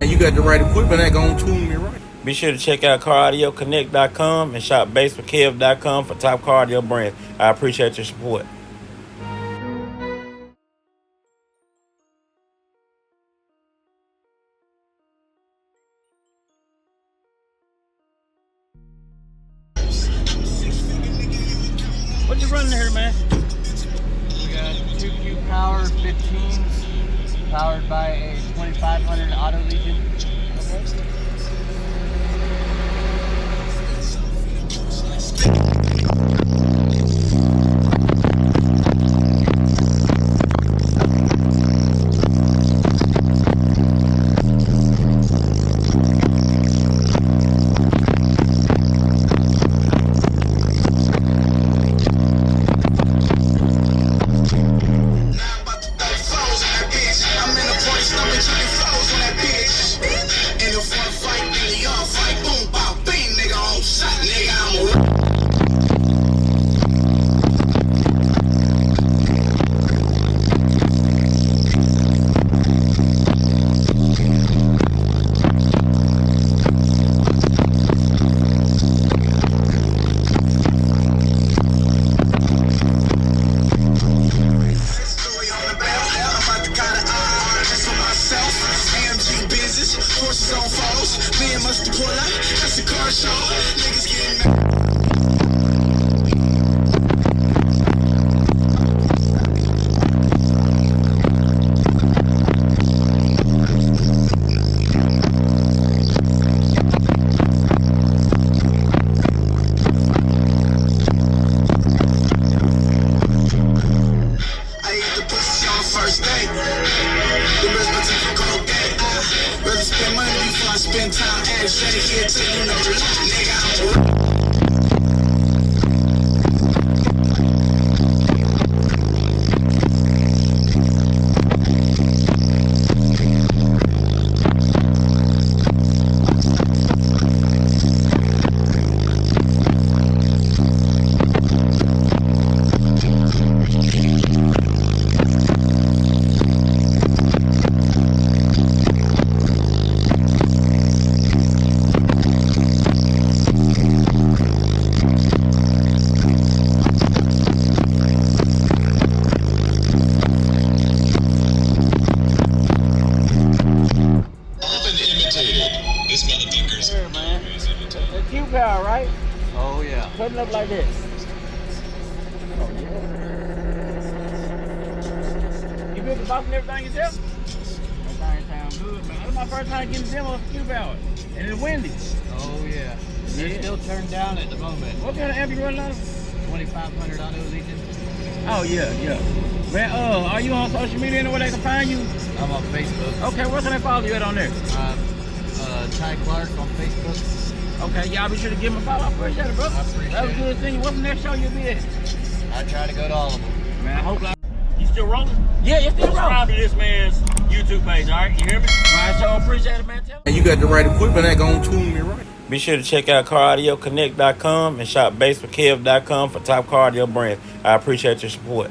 And you got the right equipment that gonna tune me right. Be sure to check out CarAudioConnect.com and shop BASSWITHKEV.com for top car audio brands. I appreciate your support. What you running here, man? We got 2Q Power 15s powered by a 2500 Auto Legion. Right? Oh yeah. Put it up like this. Oh yeah. You built the box and everything yourself? Everything sounds good, man. That's my first time getting a demo of the Q-Power. And it's windy. Oh yeah. It's still turned down at the moment. What kind of amp you running on? 2500 Auto Legion. Oh yeah, yeah. Man, are you on social media anywhere they can find you? I'm on Facebook. Okay, where can they follow you at on there? Ty Clark on Facebook. Okay, y'all be sure to give him a follow. I appreciate it, bro. I appreciate it. That was good seeing you. What's the next show you'll be at? I try to go to all of them. Man, I hope you still rolling? Yeah, you're still rolling. Subscribe to this man's YouTube page, all right? You hear me? All right, so I appreciate it, man. And you got the right equipment that gonna tune me right. Be sure to check out CarAudioConnect.com and shop BASSWITHKEV.com for top car audio brands. I appreciate your support.